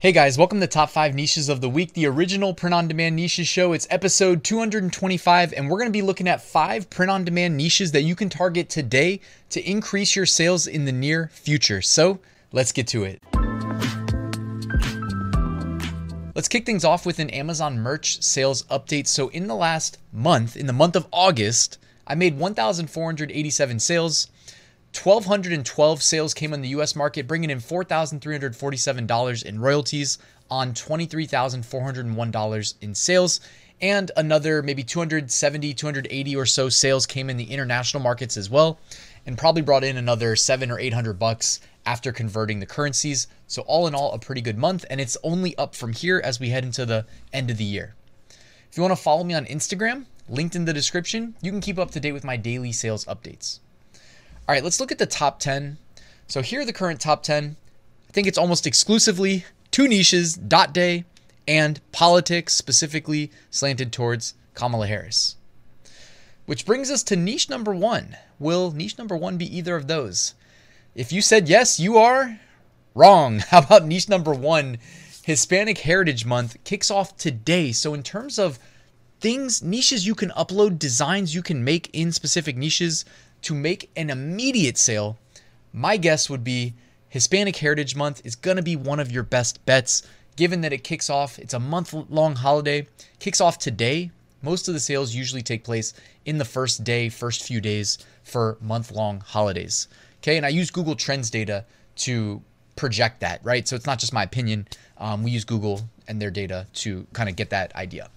Hey guys, welcome to Top 5 Niches of the Week, the original print-on-demand niches show. It's episode 225, and we're going to be looking at 5 print-on-demand niches that you can target today to increase your sales in the near future. So let's get to it. Let's kick things off with an Amazon merch sales update. So in the last month, in the month of August, I made 1,487 sales. 1,212 sales came on the US market, bringing in $4,347 in royalties on $23,401 in sales. And another maybe 270, 280 or so sales came in the international markets as well, and probably brought in another $700 or $800 after converting the currencies. So all in all, a pretty good month, and it's only up from here as we head into the end of the year. If you want to follow me on Instagram, linked in the description, you can keep up to date with my daily sales updates. All right, let's look at the top 10. So here are the current top 10. I think it's almost exclusively 2 niches, Dot Day and politics, specifically slanted towards Kamala Harris. Which brings us to niche number 1. Will niche number 1 be either of those? If you said yes, you are wrong. How about niche number 1? Hispanic Heritage Month kicks off today. So in terms of things, niches you can upload, designs you can make in specific niches to make an immediate sale, my guess would be Hispanic Heritage Month is going to be one of your best bets, given that it kicks off, it's a month-long holiday, kicks off today. Most of the sales usually take place in the first few days for month-long holidays. Okay, and I use Google Trends data to project that, right? So it's not just my opinion. We use Google and their data to kind of get that idea.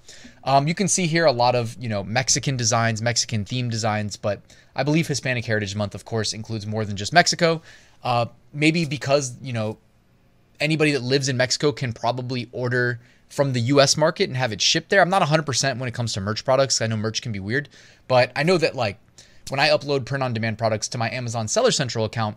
You can see here a lot of, Mexican designs, Mexican themed designs, but I believe Hispanic Heritage Month, of course, includes more than just Mexico. Maybe because, anybody that lives in Mexico can probably order from the US market and have it shipped there. I'm not 100% when it comes to merch products. I know merch can be weird, but I know that when I upload print on demand products to my Amazon Seller Central account,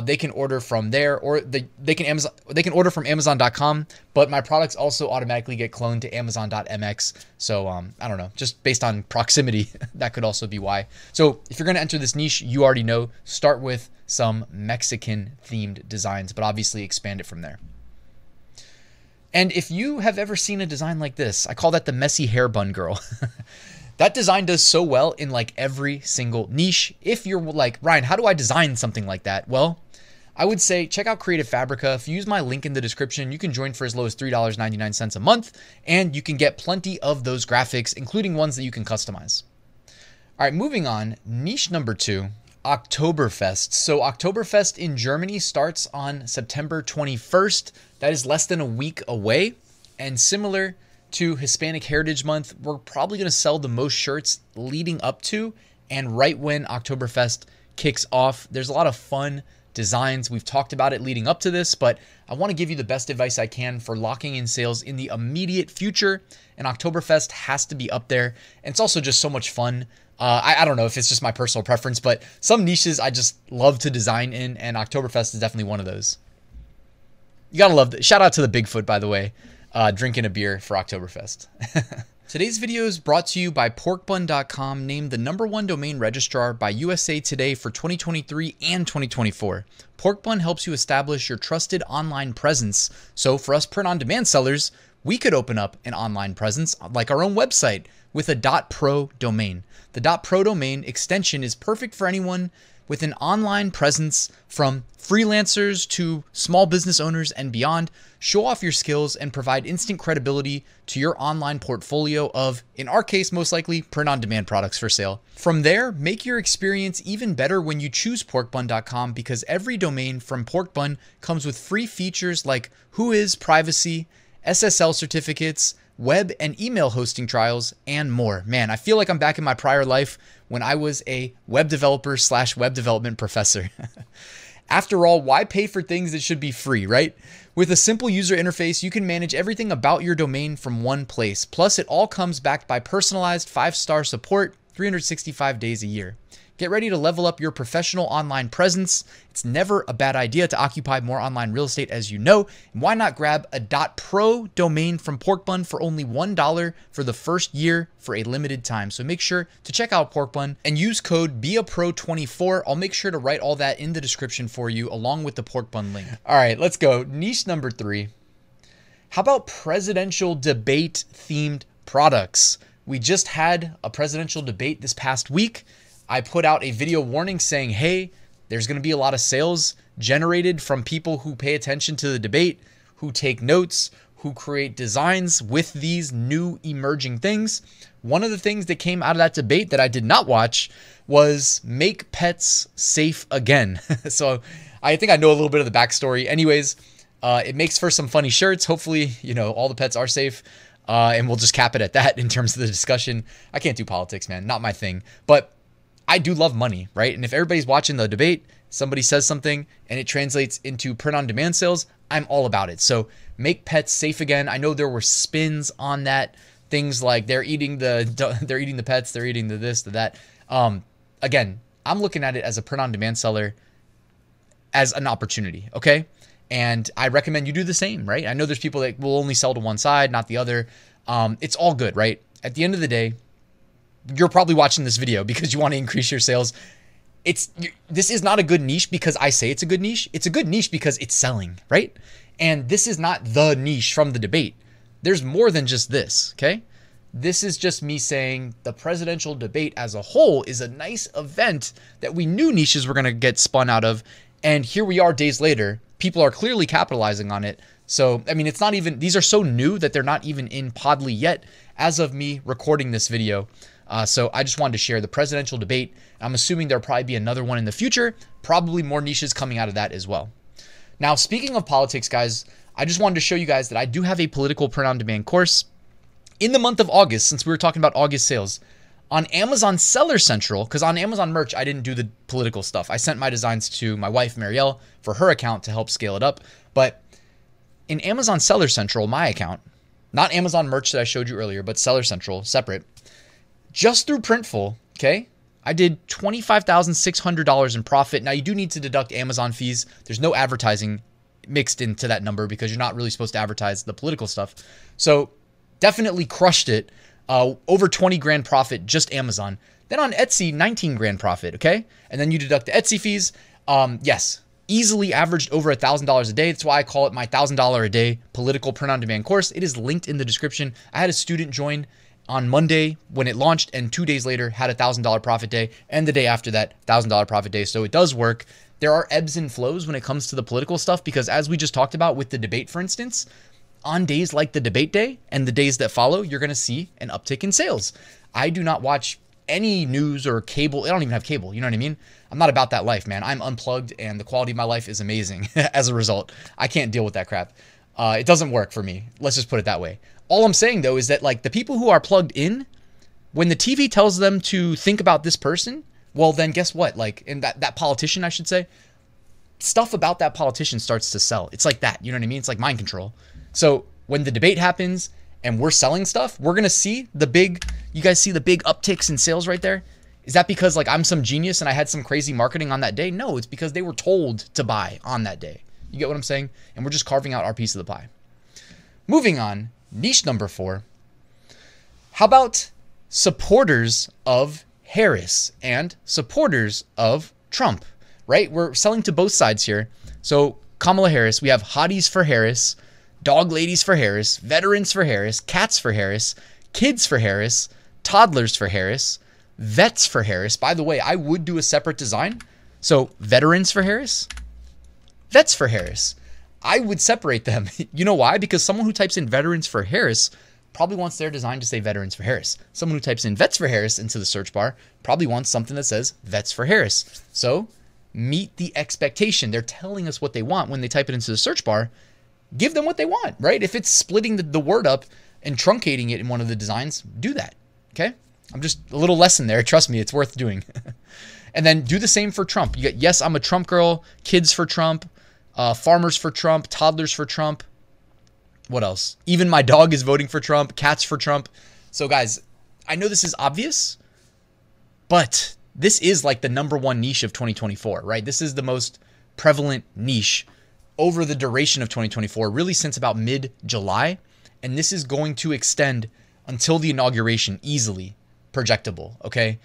they can order from there, or they can order from Amazon.com, but my products also automatically get cloned to Amazon.mx. So I don't know, just based on proximity, that could also be why. So if you're going to enter this niche, you already know, start with some Mexican themed designs, but obviously expand it from there. And if you have ever seen a design like this, I call that the messy hair bun girl. That design does so well in every single niche. If you're like, Ryan, how do I design something like that? Well, I would say check out Creative Fabrica. If you use my link in the description, you can join for as low as $3.99 a month, and you can get plenty of those graphics, including ones that you can customize. All right, moving on. Niche number 2, Oktoberfest. So Oktoberfest in Germany starts on September 21st. That is less than a week away, and similar to Hispanic Heritage Month, we're probably going to sell the most shirts leading up to and right when Oktoberfest kicks off. There's a lot of fun designs. We've talked about it leading up to this, but I want to give you the best advice I can for locking in sales in the immediate future, and Oktoberfest has to be up there. And it's also just so much fun. I don't know if it's just my personal preference, but some niches I just love to design in, and Oktoberfest is definitely one of those. You gotta love that. Shout out to the Bigfoot, by the way. Drinking a beer for Oktoberfest. Today's video is brought to you by porkbun.com, named the #1 domain registrar by USA Today for 2023 and 2024. Porkbun helps you establish your trusted online presence. So for us print-on-demand sellers, we could open up an online presence like our own website with a .pro domain. The .pro domain extension is perfect for anyone with an online presence, from freelancers to small business owners and beyond. Show off your skills and provide instant credibility to your online portfolio of, in our case, most likely print-on-demand products for sale. From there, make your experience even better when you choose porkbun.com, because every domain from Porkbun comes with free features like Whois privacy, SSL certificates, web and email hosting trials, and more. Man, I feel like I'm back in my prior life when I was a web developer / web development professor. After all, why pay for things that should be free, right? With a simple user interface, you can manage everything about your domain from one place. Plus, it all comes backed by personalized 5-star support 365 days a year. Get ready to level up your professional online presence. It's never a bad idea to occupy more online real estate, as you know. And why not grab a .pro domain from Porkbun for only $1 for the first year for a limited time? So make sure to check out Porkbun and use code BEAPRO24. I'll make sure to write all that in the description for you along with the Porkbun link. All right, let's go. Niche number 3. How about presidential debate themed products? We just had a presidential debate this past week. I put out a video warning saying, hey, there's going to be a lot of sales generated from people who pay attention to the debate, who take notes, who create designs with these new emerging things. One of the things that came out of that debate that I did not watch was make pets safe again. So I think I know a little bit of the backstory. Anyways, it makes for some funny shirts. Hopefully, all the pets are safe. And we'll just cap it at that in terms of the discussion. I can't do politics, man. Not my thing. But I do love money, right? And if everybody's watching the debate, somebody says something and it translates into print-on-demand sales, I'm all about it. So make pets safe again. I know there were spins on that. Things like they're eating the pets, they're eating the this, the that. Again, I'm looking at it as a print-on-demand seller as an opportunity, okay? And I recommend you do the same, right? I know there's people that will only sell to one side, not the other. It's all good, right? At the end of the day, you're probably watching this video because you want to increase your sales. This is not a good niche because I say it's a good niche. It's a good niche because it's selling, right? And this is not the niche from the debate. There's more than just this, okay? This is just me saying the presidential debate as a whole is a nice event that we knew niches were going to get spun out of. And here we are days later. People are clearly capitalizing on it. So, I mean, it's not even, these are so new that they're not even in Podly yet as of me recording this video. So I just wanted to share the presidential debate. I'm assuming there'll probably be another one in the future, probably more niches coming out of that as well. Now, speaking of politics, guys, I just wanted to show you guys that I do have a political print-on-demand course in the month of August, since we were talking about August sales, on Amazon Seller Central, because on Amazon Merch, I didn't do the political stuff. I sent my designs to my wife, Marielle, for her account to help scale it up. But in Amazon Seller Central, my account, not Amazon Merch that I showed you earlier, but Seller Central, separate, just through Printful, okay, I did $25,600 in profit. Now, you do need to deduct Amazon fees. There's no advertising mixed into that number because you're not really supposed to advertise the political stuff. So definitely crushed it. Over 20 grand profit, just Amazon. Then on Etsy, 19 grand profit, okay? And then you deduct the Etsy fees. Yes, easily averaged over $1,000 a day. That's why I call it my $1,000 a day political print-on-demand course. It is linked in the description. I had a student join on Monday when it launched, and 2 days later had a $1,000 profit day, and the day after that, $1,000 profit day. So it does work. There are ebbs and flows when it comes to the political stuff because as we just talked about with the debate, for instance, on days like the debate day and the days that follow, you're going to see an uptick in sales. I do not watch any news or cable. I don't even have cable. You know what I mean? I'm not about that life, man. I'm unplugged and the quality of my life is amazing as a result. I can't deal with that crap. It doesn't work for me. Let's just put it that way. All I'm saying, though, is that like the people who are plugged in, when the TV tells them to think about this person, well, then guess what? Like, in that politician, I should say, stuff about that politician starts to sell. It's like that. You know what I mean? It's like mind control. So when the debate happens and we're selling stuff, we're going to see you guys see the big upticks in sales right there? Is that because like I'm some genius and I had some crazy marketing on that day? No, it's because they were told to buy on that day. You get what I'm saying? And we're just carving out our piece of the pie. Moving on, niche number 4. How about supporters of Harris and supporters of Trump, right? We're selling to both sides here. So Kamala Harris, we have hotties for Harris, dog ladies for Harris, veterans for Harris, cats for Harris, kids for Harris, toddlers for Harris, vets for Harris. By the way, I would do a separate design. So veterans for Harris, vets for Harris. I would separate them. You know why? Because someone who types in veterans for Harris probably wants their design to say veterans for Harris. Someone who types in vets for Harris into the search bar probably wants something that says vets for Harris. So meet the expectation. They're telling us what they want when they type it into the search bar. Give them what they want, right? If it's splitting the word up and truncating it in one of the designs, do that, okay? I'm just a little lesson there. Trust me, it's worth doing. And then do the same for Trump. You get, yes, I'm a Trump girl, kids for Trump, farmers for Trump, toddlers for Trump. What else? Even my dog is voting for Trump, cats for Trump. So guys, I know this is obvious, but this is like the #1 niche of 2024, right? This is the most prevalent niche over the duration of 2024, really since about mid-July. And this is going to extend until the inauguration, easily projectable, okay?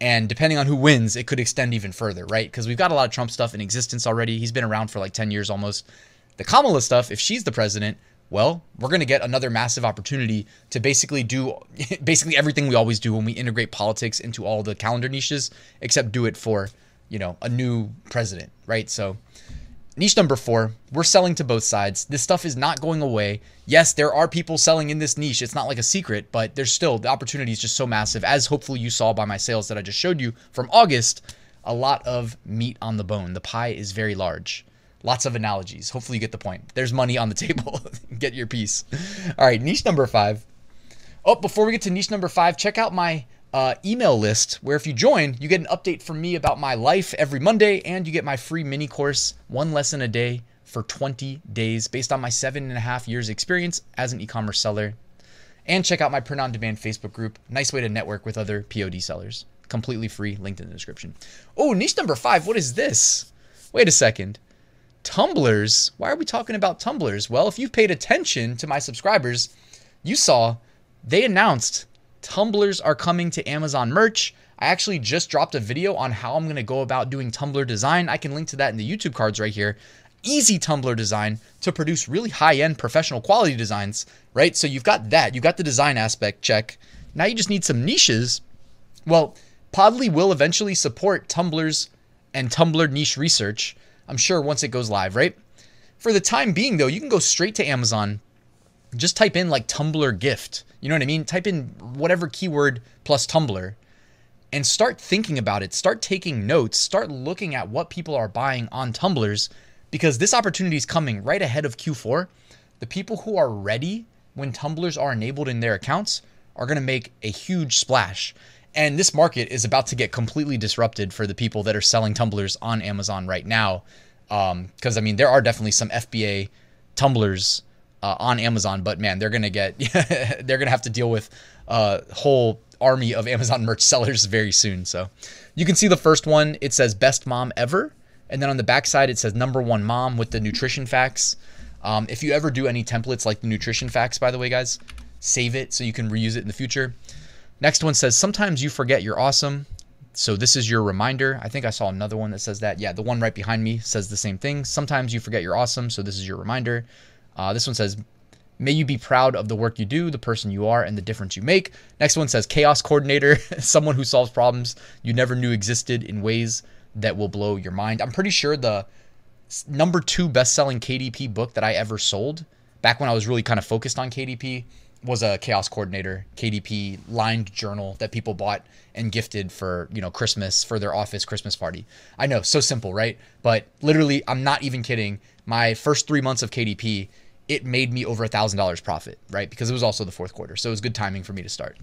And depending on who wins, it could extend even further, right? Because we've got a lot of Trump stuff in existence already. He's been around for like 10 years almost. The Kamala stuff, if she's the president, Well, we're going to get another massive opportunity to basically do basically everything we always do when we integrate politics into all the calendar niches, except do it for, you know, a new president, right? So niche number 4, we're selling to both sides. This stuff is not going away. Yes, there are people selling in this niche. It's not like a secret, but there's still, the opportunity is just so massive, as hopefully you saw by my sales that I just showed you from August. A lot of meat on the bone. The pie is very large. Lots of analogies. Hopefully you get the point. There's money on the table. Get your piece. All right, niche number 5. Oh, before we get to niche number 5, check out my email list, where if you join, you get an update from me about my life every Monday, and you get my free mini course, 1 lesson a day for 20 days, based on my 7.5 years experience as an e-commerce seller. And check out my print on demand Facebook group. Nice way to network with other POD sellers. Completely free, linked in the description. Oh, niche number 5. What is this? Wait a second. Tumblers. Why are we talking about tumblers? Well, if you've paid attention to my subscribers, you saw they announced tumblers are coming to Amazon merch. I actually just dropped a video on how I'm going to go about doing tumbler design. I can link to that in the YouTube cards right here. Easy tumbler design to produce really high-end professional quality designs, right? So you've got that. You got the design aspect check. Now you just need some niches. Well, Podly will eventually support tumblers and tumbler niche research, I'm sure, once it goes live, right? For the time being, though, you can go straight to Amazon. Just type in like tumbler gift. You know what I mean? Type in whatever keyword plus tumbler and start thinking about it. Start taking notes. Start looking at what people are buying on tumblers, because this opportunity is coming right ahead of Q4. The people who are ready when tumblers are enabled in their accounts are going to make a huge splash. And this market is about to get completely disrupted for the people that are selling tumblers on Amazon right now. Because, I mean, there are definitely some FBA tumblers on Amazon, but man, they're going to get, they're going to have to deal with a whole army of Amazon merch sellers very soon. So you can see the first one, it says best mom ever. And then on the back side, it says #1 mom with the nutrition facts. If you ever do any templates like the nutrition facts, by the way, guys, save it so you can reuse it in the future. Next one says, sometimes you forget you're awesome. So this is your reminder. I think I saw another one that says that. Yeah, the one right behind me says the same thing. Sometimes you forget you're awesome. So this is your reminder. This one says, may you be proud of the work you do, the person you are, and the difference you make. Next one says chaos coordinator, someone who solves problems you never knew existed in ways that will blow your mind. I'm pretty sure the #2 best-selling KDP book that I ever sold, back when I was really kind of focused on KDP, was a chaos coordinator KDP lined journal that people bought and gifted for, you know, Christmas, for their office Christmas party. I know, so simple, right? But literally, I'm not even kidding. My first 3 months of KDP, it made me over $1,000 profit, right? Because it was also the fourth quarter. So it was good timing for me to start.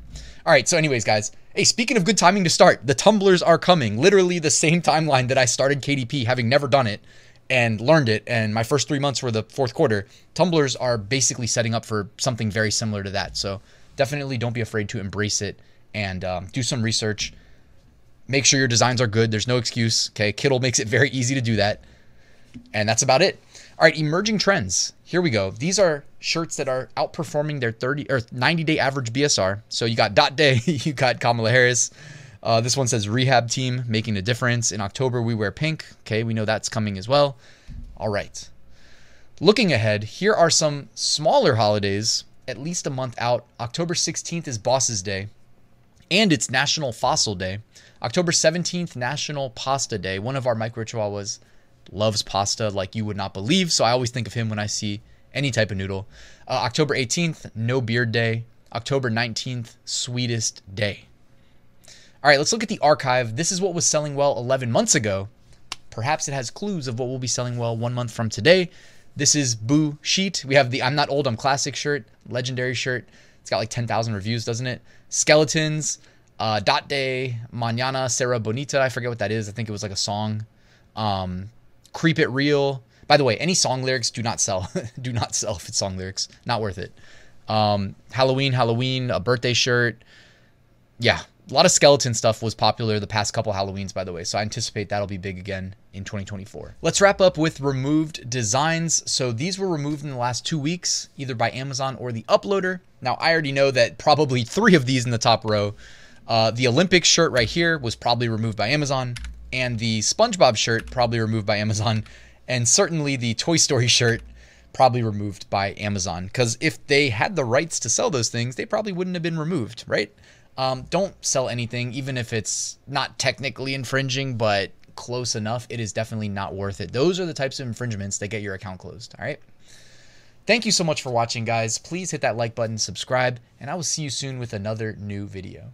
All right. So anyways, guys, hey, speaking of good timing to start, the tumblers are coming. Literally the same timeline that I started KDP, having never done it and learned it. And my first 3 months were the fourth quarter. Tumblers are basically setting up for something very similar to that. So definitely don't be afraid to embrace it and do some research. Make sure your designs are good. There's no excuse. Okay. Kittl makes it very easy to do that. And that's about it. All right, emerging trends. Here we go. These are shirts that are outperforming their 30 or 90-day average BSR. So you got Dot Day, you got Kamala Harris. This one says rehab team making a difference. In October, we wear pink. Okay, we know that's coming as well. All right. Looking ahead, here are some smaller holidays, at least a month out. October 16th is Boss's Day, and it's National Fossil Day. October 17th, National Pasta Day. One of our micro chihuahuas loves pasta like you would not believe, so I always think of him when I see any type of noodle. October 18th, No Beard Day. October 19th, Sweetest Day. All right, let's look at the archive. This is what was selling well 11 months ago. Perhaps it has clues of what will be selling well 1 month from today. This is Boo Sheet. We have the I'm Not Old, I'm Classic shirt, legendary shirt. It's got like 10,000 reviews, doesn't it? Skeletons, Dot Day, Mañana Será Bonita. I forget what that is. I think it was like a song. Creep It Real. By the way, any song lyrics do not sell. Do not sell if it's song lyrics. Not worth it. Halloween, a birthday shirt. Yeah, a lot of skeleton stuff was popular the past couple Halloweens, by the way. So I anticipate that'll be big again in 2024. Let's wrap up with removed designs. So these were removed in the last 2 weeks, either by Amazon or the uploader. Now, I already know that probably 3 of these in the top row. The Olympics shirt right here was probably removed by Amazon. And the SpongeBob shirt probably removed by Amazon. And certainly the Toy Story shirt probably removed by Amazon, because if they had the rights to sell those things, they probably wouldn't have been removed, right? Don't sell anything, even if it's not technically infringing, but close enough. It is definitely not worth it. Those are the types of infringements that get your account closed. All right. Thank you so much for watching, guys. Please hit that like button, subscribe, and I will see you soon with another new video.